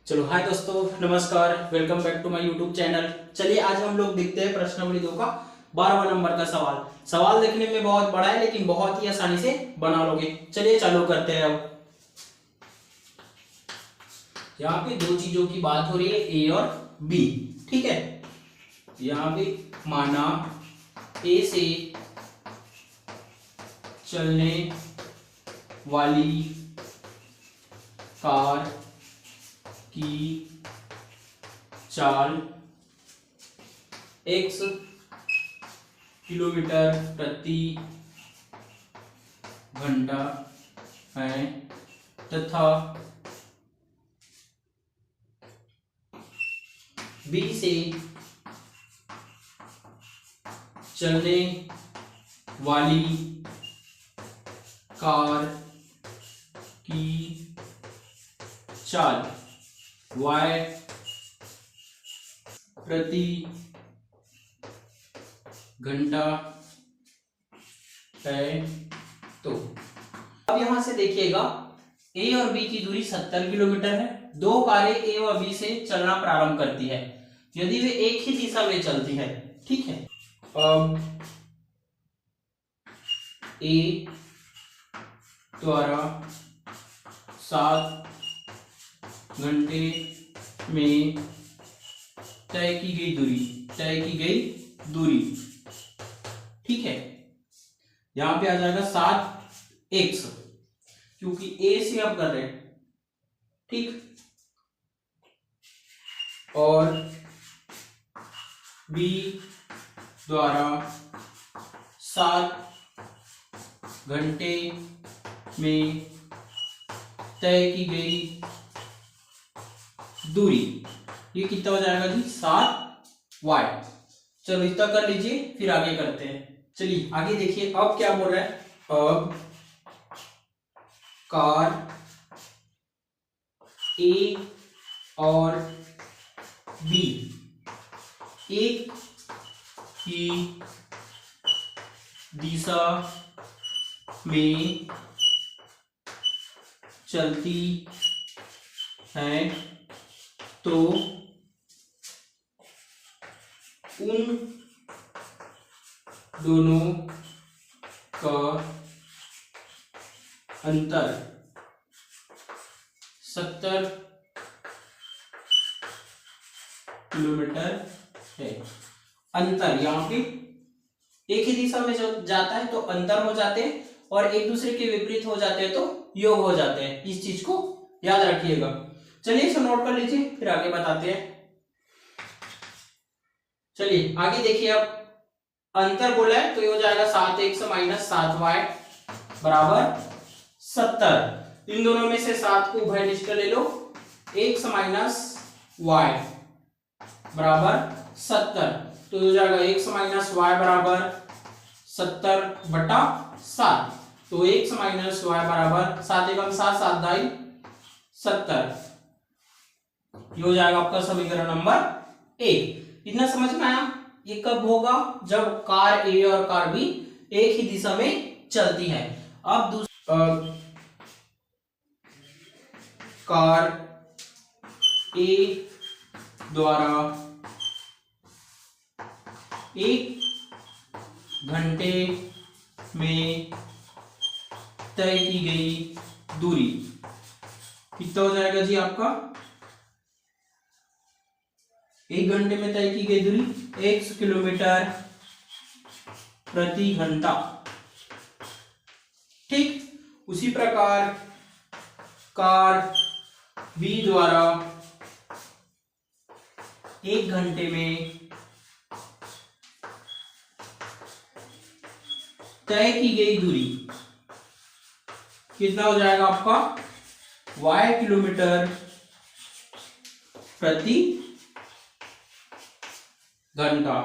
चलो हाय दोस्तों, नमस्कार, welcome back to my YouTube channel. चलिए आज हम लोग देखते हैं प्रश्नावली 2 का 12वां नंबर का सवाल। सवाल देखने में बहुत बड़ा है लेकिन बहुत ही आसानी से बना लोगे। चलिए चालू करते हैं। अब यहाँ पे दो चीजों की बात हो रही है, ए और बी। ठीक है, यहाँ पे माना ए से चलने वाली कार की चाल x किलोमीटर प्रति घंटा है तथा b से चलने वाली कार की चाल y प्रति घंटा है। तो अब यहां से देखिएगा, ए और बी की दूरी 70 किलोमीटर है। दो कारें ए और बी से चलना प्रारंभ करती है यदि वे एक ही दिशा में चलती है। ठीक है, अब ए द्वारा 7 घंटे में तय की गई दूरी। ठीक है, यहां पे आ जाएगा 7x, क्योंकि ए से आप कर रहे हैं। ठीक, और बी द्वारा 7 घंटे में तय की गई दूरी। ये कितना हो जाएगा जी? 7y। चलो इतना कर लीजिए, फिर आगे करते हैं। चलिए आगे देखिए, अब क्या बोल रहा है। अब कार ए और बी एक ही दिशा में चलती है तो उन दोनों का अंतर 70 किलोमीटर है। अंतर यहाँ पे एक ही दिशा में जो जाता है तो अंतर हो जाते हैं, और एक दूसरे के विपरीत हो जाते हैं तो योग हो जाते हैं। इस चीज को याद रखिएगा। चलिए इसे नोट कर लीजिए, फिर आगे बताते हैं। चलिए आगे देखिए, अब अंतर बोला है तो ये हो जाएगा 7x माइनस 7y बराबर 70। इन दोनों में से 7 को उभयनिष्ठ ले लो, x माइनस y बराबर 70। तो हो जाएगा x माइनस y बराबर 70/7। तो x माइनस y बराबर 7 एकम 7 7 दाई 70। ये हो जाएगा आपका समीकरण नंबर 1। इतना समझ में आया? ये कब होगा? जब कार ए और कार बी एक ही दिशा में चलती है। अब कार ए द्वारा 1 घंटे में तय की गई दूरी कितना हो जाएगा जी आपका? 1 घंटे में तय की गई दूरी x किलोमीटर प्रति घंटा। ठीक, उसी प्रकार कार बी द्वारा 1 घंटे में तय की गई दूरी कितना हो जाएगा आपका? y किलोमीटर प्रति घंटा।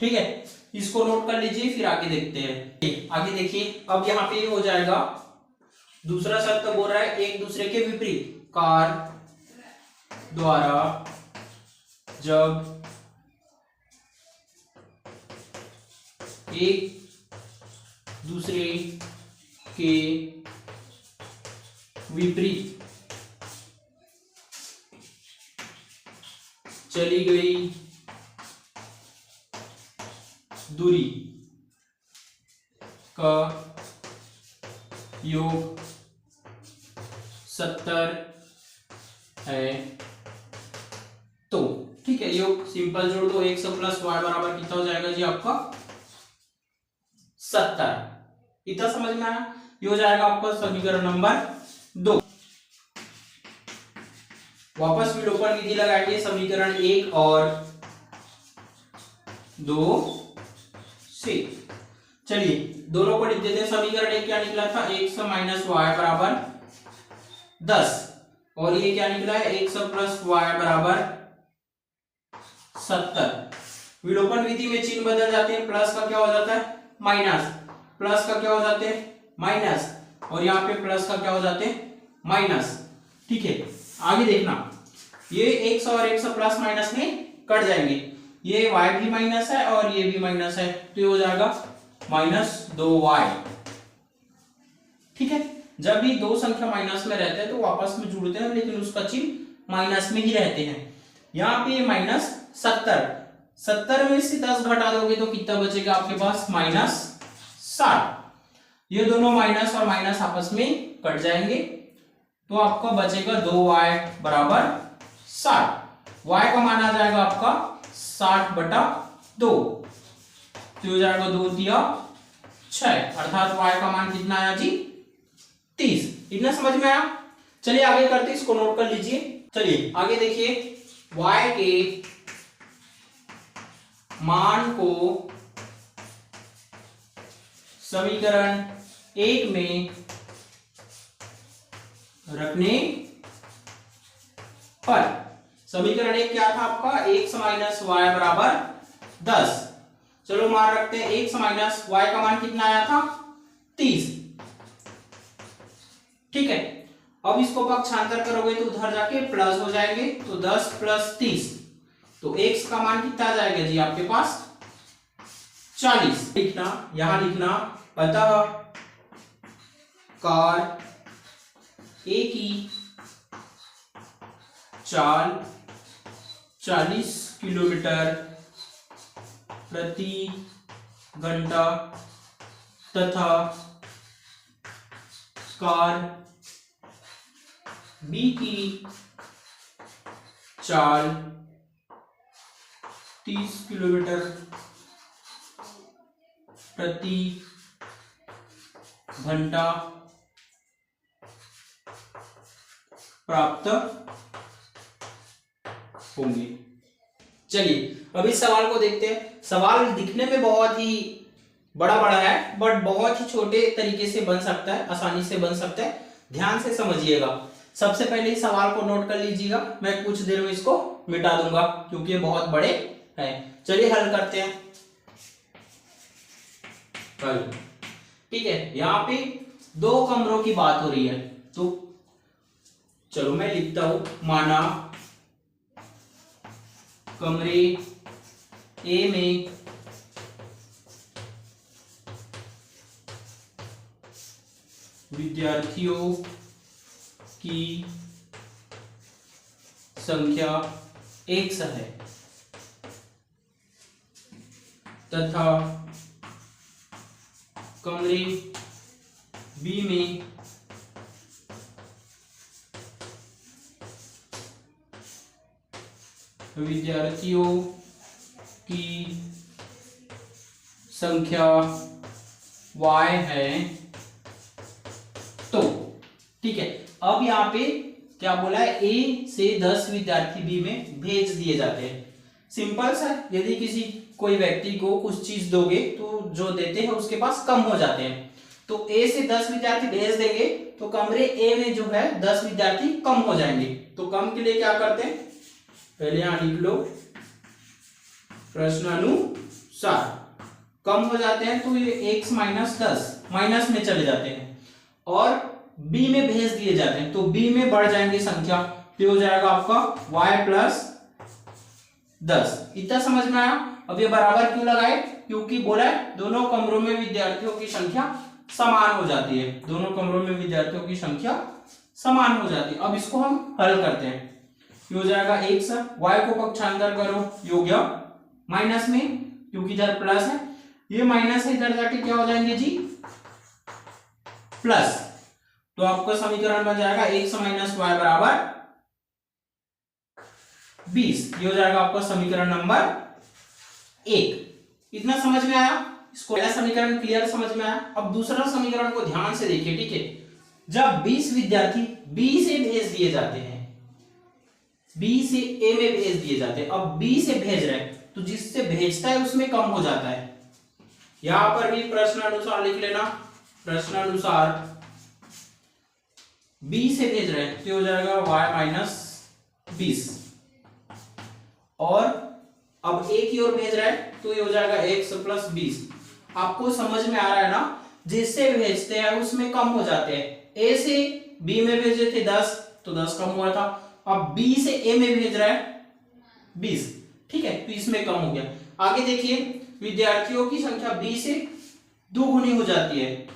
ठीक है, इसको नोट कर लीजिए, फिर आगे देखते हैं। आगे देखिए, अब यहाँ पे हो जाएगा, दूसरा शर्त बोल रहा है एक दूसरे के विपरीत। कार द्वारा जब एक दूसरे के विपरीत चली गई दूरी का योग 70 है। तो ठीक है, योग सिंपल जोड़ दो, 100 प्लस वाई बराबर कितना हो जाएगा जी आपका 70। इतना समझ में आया? ये हो जाएगा आपका समीकरण नंबर 2। वापस विलोपन विधि लगाएंगे समीकरण 1 और 2 से। चलिए दोनों को लिख देते हैं। समीकरण 1 क्या निकला था, 100 माइनस वाई बराबर 10, और ये क्या निकला है 100 प्लस वाई बराबर 70। विलोपन विधि में चिन्ह बदल जाते हैं, प्लस का क्या हो जाता है माइनस, प्लस का क्या हो जाते हैं माइनस, और यहाँ पे प्लस का क्या हो जाते हैं माइनस। ठीक है, आगे देखना, ये 100 और 100 प्लस माइनस में कट जाएंगे, ये y भी माइनस है और ये भी माइनस है, तो ये हो जाएगा -2y। ठीक है, जब भी दो संख्या माइनस में रहते हैं तो वापस में जुड़ते हैं, लेकिन उसका चिन्ह माइनस में ही रहते हैं। यहाँ पे -70, 70 में से 10 घटा दोगे तो कितना बचेगा आपके पास -60। ये दोनों माइनस और माइनस आपस में कट जाएंगे, तो आपका बचेगा 2y बराबर 60। y का मान आ जाएगा आपका 60/2, तो हो जाएगा 2 दिया 6, अर्थात y का मान कितना आया जी 30। इतना समझ में आया? चलिए आगे करते, इसको नोट कर लीजिए। चलिए आगे देखिए, y के मान को समीकरण 1 में रखने पर, समीकरण 1 क्या था आपका, 1 माइनस वाई बराबर 10। चलो मान रखते हैं 1 माइनस वाई का मान कितना आया था 30। ठीक है, अब इसको पक्षांतर करोगे तो उधर जाके प्लस हो जाएंगे, तो 10 प्लस 30, तो x का मान कितना आ जाएगा जी आपके पास 40। लिखना, यहां लिखना, अतः कार ए की चाल 40 किलोमीटर प्रति घंटा तथा कार बी की चाल 30 किलोमीटर प्रति घंटा प्राप्त होंगे। चलिए अब इस सवाल को देखते हैं। सवाल दिखने में बहुत ही बड़ा बड़ा है, बट बहुत ही छोटे तरीके से बन सकता है, आसानी से बन सकता है। ध्यान से समझिएगा। सबसे पहले इस सवाल को नोट कर लीजिएगा, मैं कुछ देर में इसको मिटा दूंगा क्योंकि ये बहुत बड़े हैं। चलिए हल करते हैं। हल, ठीक है, यहाँ पे दो कमरों की बात हो रही है, तो चलो मैं लिखता हूं, माना कमरे ए में विद्यार्थियों की संख्या 1 है तथा कमरे बी में विद्यार्थियों की संख्या y है। तो ठीक है, अब यहाँ पे क्या बोला है, A से 10 विद्यार्थी B में भेज दिए जाते हैं। सिंपल सा, यदि किसी कोई व्यक्ति को कुछ चीज दोगे तो जो देते हैं उसके पास कम हो जाते हैं, तो A से 10 विद्यार्थी भेज देंगे तो कमरे A में जो है 10 विद्यार्थी कम हो जाएंगे। तो कम के लिए क्या करते हैं, पहले यहां लिख लो, प्रश्नानुसार कम हो जाते हैं तो ये x माइनस 10 माइनस में चले जाते हैं और b में भेज दिए जाते हैं, तो b में बढ़ जाएंगे संख्या, तो हो जाएगा आपका y प्लस 10। इतना समझ में आया? अब ये बराबर क्यों लगाए, क्योंकि बोला है दोनों कमरों में विद्यार्थियों की संख्या समान हो जाती है, दोनों कमरों में विद्यार्थियों की संख्या समान हो जाती है। अब इसको हम हल करते हैं। ये हो जाएगा x, y को पक्षांतर करो योग्य माइनस में, क्योंकि इधर प्लस है, ये माइनस है, इधर जाके क्या हो जाएंगे जी प्लस। तो आपका समीकरण बन जाएगा x माइनस वाई बराबर 20। ये हो जाएगा आपका समीकरण नंबर 1। इतना समझ में आया? इसको पहला समीकरण क्लियर समझ में आया? अब दूसरा समीकरण को ध्यान से देखिए, ठीक है। जब 20 विद्यार्थी B से भेज दिए जाते हैं, B से A में भेज दिए जाते हैं, अब B से भेज रहे हैं तो जिससे भेजता है उसमें कम हो जाता है। यहां पर भी प्रश्न अनुसार लिख लेना, प्रश्न अनुसार B से भेज रहे हैं तो हो जाएगा y माइनस 20, और अब A की ओर भेज रहा है तो ये हो जाएगा x प्लस 20। आपको समझ में आ रहा है ना? जिससे भेजते हैं उसमें कम हो जाते हैं। A से B में भेजे थे 10 तो 10 कम हुआ था, अब B से A में भेज रहा है 20, ठीक है, तो इसमें कम हो गया। आगे देखिए, विद्यार्थियों की संख्या B से 2 गुनी हो जाती है।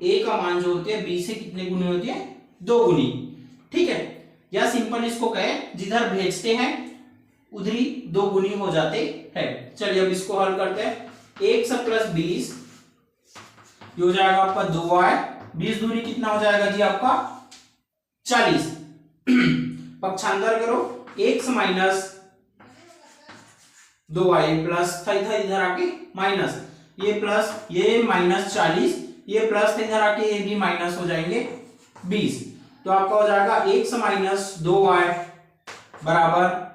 A का मान जो होती है B से कितने गुनी होती है? 2 गुनी, ठीक है। या सिंपल इसको कहें, जिधर भेजते हैं उधरी 2 गुनी हो जाते हैं। चलिए अब इसको हल करते हैं। x प्लस 20 ये हो जाएगा आपका 2y, 20 दूरी कितना हो जाएगा जी आपका 40। पक्षांतर करो, x माइनस 2y प्लस था इधर आके माइनस, ये प्लस, ये माइनस 40, ये प्लस इधर आके ये भी माइनस हो जाएंगे 20। तो आपका हो जाएगा x माइनस 2y बराबर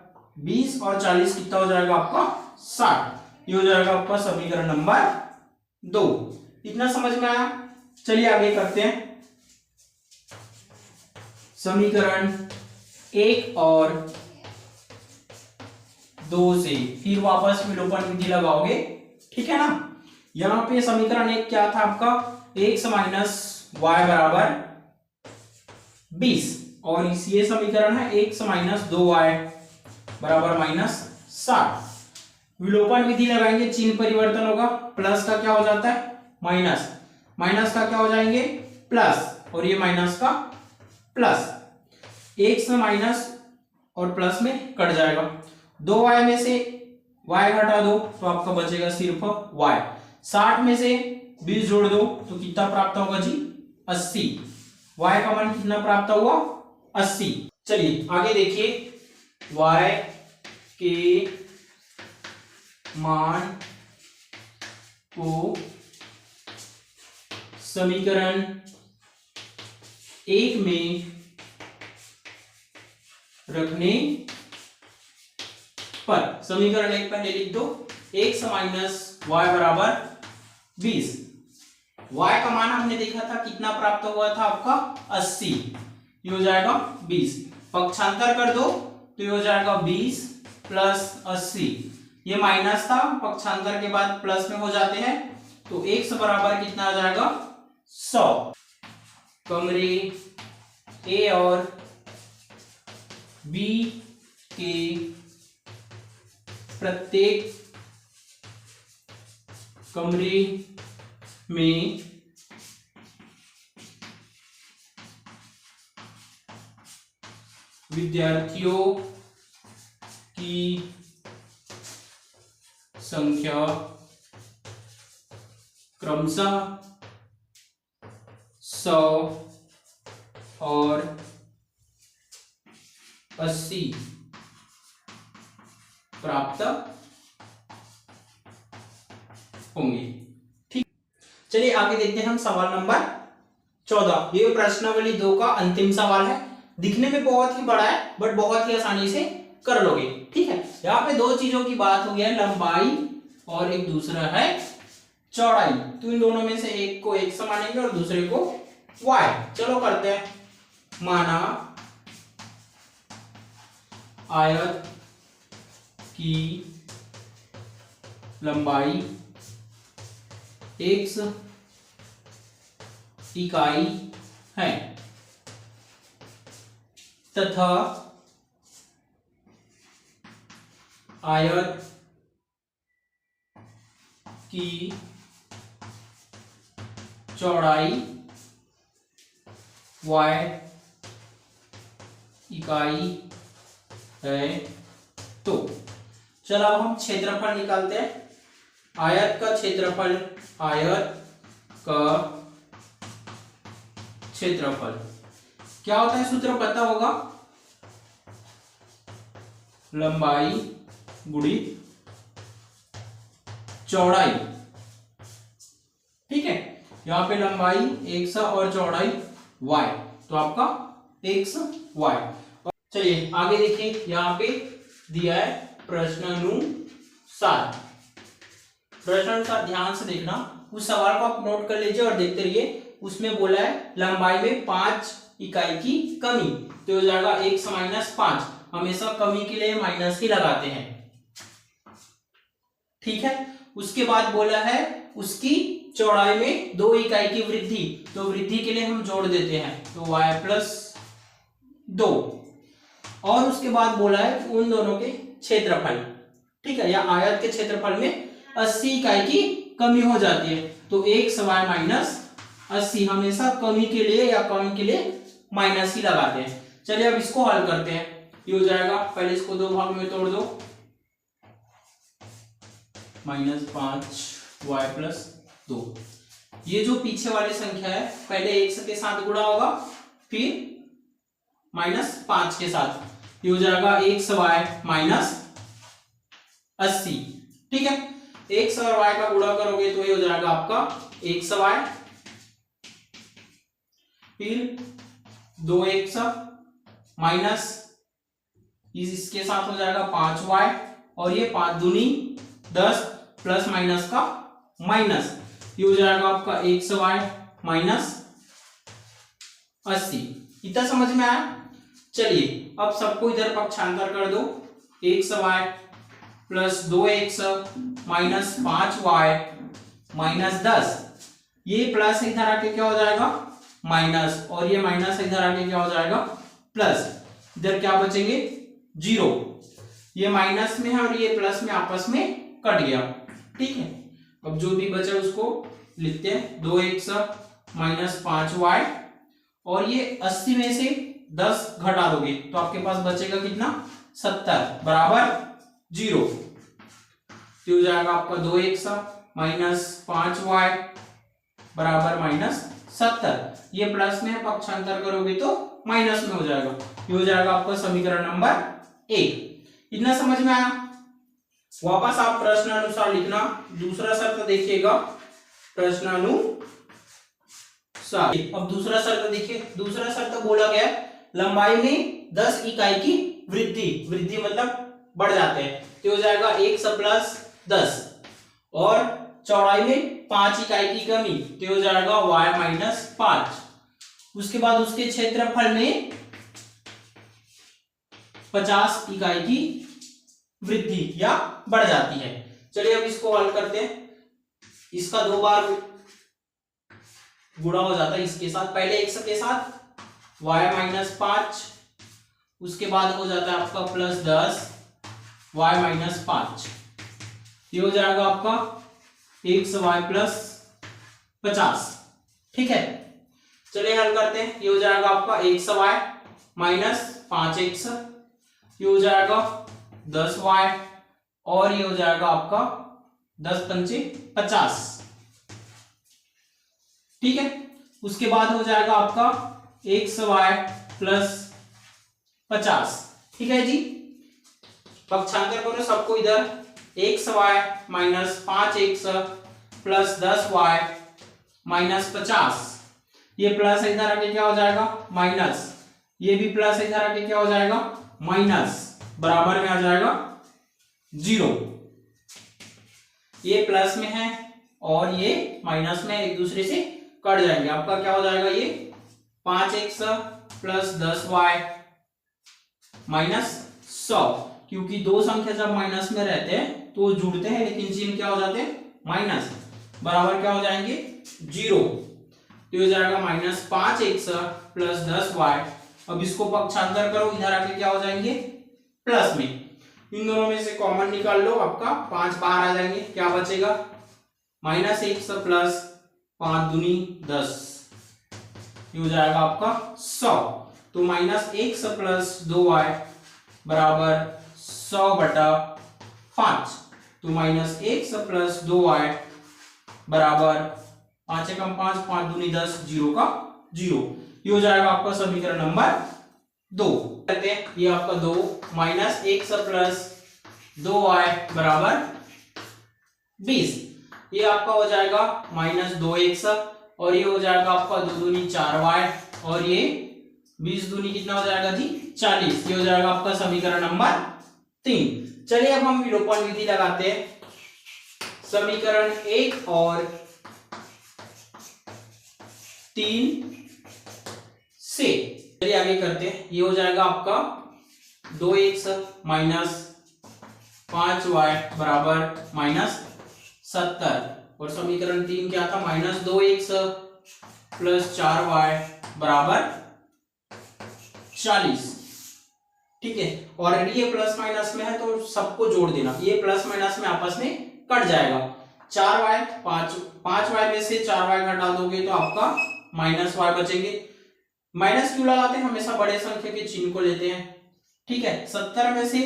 20 और 40 कितना हो जाएगा आपका 60। ये हो जाएगा आपका समीकरण नंबर 2। इतना समझ में आया? चलिए आगे करते हैं। समीकरण 1 और 2 से फिर वापस विलोपन विधि लगाओगे, ठीक है ना। यहां पे समीकरण 1 क्या था आपका, x माइनस वाई बराबर 20, और ये समीकरण है x माइनस 2y बराबर माइनस 60। विलोपन विधि लगाएंगे, चिन्ह परिवर्तन होगा, प्लस का क्या हो जाता है माइनस, माइनस का क्या हो जाएंगे प्लस, और ये माइनस का प्लस, x माइनस और प्लस में कट जाएगा। 2y में से y घटा दो तो आपका बचेगा सिर्फ y। 60 में से 20 जोड़ दो तो कितना प्राप्त होगा जी 80। y का मान कितना प्राप्त हुआ 80। चलिए आगे देखिए, y के मान को समीकरण 1 में रखने पर, समीकरण 1 पहले लिख दो, x माइनस वाई बराबर 20। y का मान हमने देखा था कितना प्राप्त हुआ था आपका 80, ये हो जाएगा 20। पक्षांतर कर दो तो ये हो जाएगा 20 प्लस 80, ये माइनस था, पक्षांतर के बाद प्लस में हो जाते हैं, तो x बराबर कितना आ जाएगा 100। कमरे A और B के प्रत्येक कमरे में विद्यार्थियों की संख्या क्रमशः 100 और 80 प्राप्त होंगे, ठीक। चलिए आगे देखते हैं हम सवाल नंबर 14। ये प्रश्नावली 2 का अंतिम सवाल है। दिखने में बहुत ही बड़ा है बट बहुत ही आसानी से कर लोगे, ठीक है। यहाँ पे 2 चीजों की बात हो गई है, लंबाई और एक दूसरा है चौड़ाई। तो इन दोनों में से एक को x मानेंगे और दूसरे को y। चलो करते हैं। माना आयत की लंबाई x इकाई है तथा आयत की चौड़ाई y इकाई है तो। चलो अब हम क्षेत्रफल निकालते हैं। आयत का क्षेत्रफल, आयत का क्षेत्रफल क्या होता है, सूत्र पता होगा, लंबाई गुणित चौड़ाई। ठीक है, यहां पे लंबाई x और चौड़ाई y, तो आपका x y। चलिए आगे देखिए, यहां पे दिया है प्रश्नानुसार। प्रश्नानुसार ध्यान से देखना, उस सवाल को आप नोट कर लीजिए और देखते रहिए। उसमें बोला है लंबाई में 5 इकाई की कमी, तो हो जाएगा x माइनस 5। हमेशा कमी के लिए माइनस ही लगाते हैं। ठीक है, उसके बाद बोला है उसकी चौड़ाई में 2 इकाई की वृद्धि, तो वृद्धि के लिए हम जोड़ देते हैं, तो y प्लस 2। और उसके बाद बोला है उन दोनों के क्षेत्रफल, ठीक है, या आयत के क्षेत्रफल में 80 इकाई की कमी हो जाती है, तो x y माइनस 80। हमेशा कमी के लिए या कमी के लिए माइनस ही लगाते हैं। चलिए अब इसको हल करते हैं। ये हो जाएगा, पहले इसको 2 भाग में तोड़ दो, -5 y प्लस 2। ये जो पीछे वाली संख्या है पहले x के साथ गुणा होगा, फिर -5 के साथ, ये हो जाएगा x y माइनस 80। ठीक है, x और y का गुणा करोगे तो ये हो जाएगा आपका x y, फिर 2x माइनस इसके साथ हो जाएगा 5y, और ये 5 दूनी 10 प्लस माइनस का माइनस, ये हो जाएगा आपका xy माइनस 80। इतना समझ में आया? चलिए अब सबको इधर पक्षांतर कर दो, xy plus 2x minus 5y minus 10। ये प्लस इधर आके क्या हो जाएगा, माइनस, और ये माइनस इधर आके क्या हो जाएगा, प्लस। इधर क्या बचेंगे, 0। ये माइनस में है और ये प्लस में आपस में कट गया। ठीक है, अब जो भी बचा उसको लिखते हैं, 2x माइनस 5y, और ये 80 में से 10 घटा दोगे तो आपके पास बचेगा कितना, 70 बराबर 0। तो हो जाएगा आपका 2x माइनस 5y बराबर माइनस 70। ये प्लस में पक्षांतर करोगे तो माइनस में हो जाएगा। ये हो जाएगा आपका समीकरण नंबर 1। इतना समझ में आया? वापस आप प्रश्नानुसार लिखना। दूसरा शर्त देखिएगा, प्रश्नानुसार। अब दूसरा शर्त देखिए, दूसरा शर्त बोला गया लंबाई में 10 इकाई की वृद्धि, वृद्धि मतलब बढ़ जाते हैं, तो हो जाएगा x प्लस 10, और चौड़ाई में 5 इकाई की कमी, तो हो जाएगा y माइनस 5। उसके बाद उसके क्षेत्रफल में 50 इकाई की वृद्धि या बढ़ जाती है। चलिए अब इसको हल करते हैं। इसका 2 बार गुणा हो जाता है इसके साथ, पहले x के साथ y माइनस 5, उसके बाद हो जाता है आपका प्लस 10 y माइनस 5। ये हो जाएगा आपका x y प्लस 50। ठीक है, चलिए हल करते हैं। ये हो जाएगा आपका x y माइनस 5x, ये हो जाएगा 10y, और ये हो जाएगा आपका 10 पंचे 50। ठीक है, उसके बाद हो जाएगा आपका xy प्लस 50। ठीक है जी, पक्षांतर करो सबको इधर, xy minus 5x plus 10y minus 50। ये प्लस इधर आके क्या हो जाएगा, माइनस, ये भी प्लस इधर आके क्या हो जाएगा, माइनस, बराबर में आ जाएगा 0। ये प्लस में है और ये माइनस में, एक दूसरे से कट जाएंगे। आपका क्या हो जाएगा, ये 5x प्लस 10y माइनस 100, क्योंकि दो संख्या जब माइनस में रहते हैं तो जुड़ते हैं, लेकिन चिन्ह क्या हो जाते हैं, माइनस, बराबर क्या हो जाएंगे 0। तो हो जाएगा माइनस 5x प्लस 10y। अब इसको पक्षांतर करो, इधर आके क्या हो जाएंगे, प्लस में। इन दोनों में से कॉमन निकाल लो, आपका 5 बाहर आ जाएंगे, क्या बचेगा, माइनस x प्लस 5 दूनी 10, ये हो जाएगा आपका 100। तो माइनस x प्लस 2y बराबर 100/5, तो -x प्लस 2y बराबर 5 एकम 5, 5 दूनी 10, 0 का 0। ये हो जाएगा आपका समीकरण नंबर 2। कहते हैं ये आपका 2 -x प्लस 2y बराबर 20, ये आपका हो जाएगा -2x, और ये हो जाएगा आपका 2 दूनी 4y, और ये 20 दूनी कितना हो जाएगा जी 40। ये हो जाएगा आपका समीकरण नंबर 3। चलिए अब हम विलोपन विधि लगाते हैं। समीकरण 1 और 3 से चलिए आगे करते हैं। ये हो जाएगा आपका 2x माइनस 5y बराबर -70, और समीकरण 3 क्या था, -2x प्लस 4y बराबर 40। ठीक है, और ये प्लस माइनस में है तो सबको जोड़ देना, ये प्लस माइनस में आपस में कट जाएगा। 4y 5y में से 4y घटा दोगे तो आपका -y बचेंगे। माइनस क्यों लगाते हैं, हमेशा बड़े संख्या के चिन्ह को लेते हैं। ठीक है, 70 में से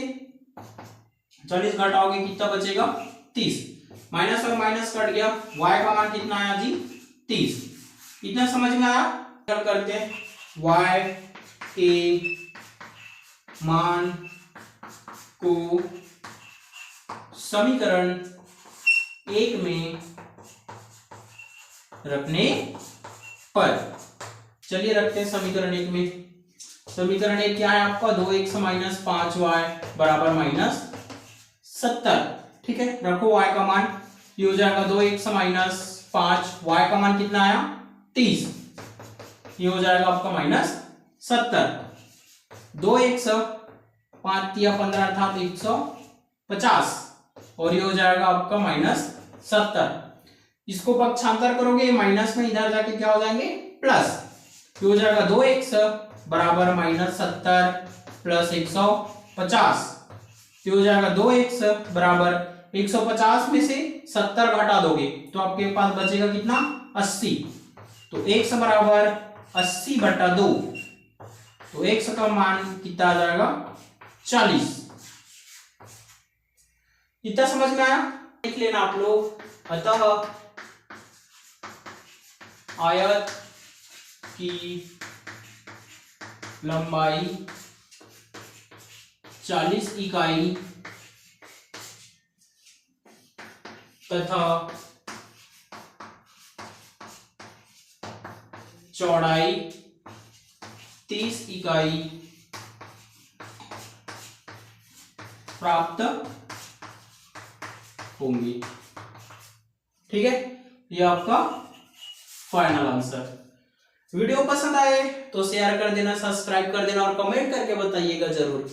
40 घटाओगे कितना बचेगा 30, माइनस और माइनस कट गया, y का मान कितना आया जी 30। इतना समझ में आया। हल करते हैं, y के मान को समीकरण 1 में रखने पर, चलिए रखते हैं समीकरण 1 में। समीकरण 1 क्या है आपका, 2x माइनस 5y बराबर -70। ठीक है, रखो y का मान, ये हो जाएगा 2x माइनस 5, y का मान कितना आया 30, ये हो जाएगा आपका -70। 2x 5 या 15 था तो 150, और ये हो जाएगा आपका -70। इसको पक्षांतर करोगे माइनस में, इधर जाके क्या हो जाएंगे प्लस, ये हो जाएगा 2x बराबर -70 प्लस 150, ये हो जाएगा 2x बराबर 150 में से 70 घटा दोगे तो आपके पास बचेगा कितना 80, तो x बराबर 80/2, तो x का मान कितना आ जाएगा 40। इतना समझ में आया, देख लेना आप लोग। अतः आयत की लंबाई 40 इकाई तथा चौड़ाई 30 इकाई प्राप्त होंगी। ठीक है, ये आपका फाइनल आंसर। वीडियो पसंद आए तो शेयर कर देना, सब्सक्राइब कर देना और कमेंट करके बताइएगा जरूर।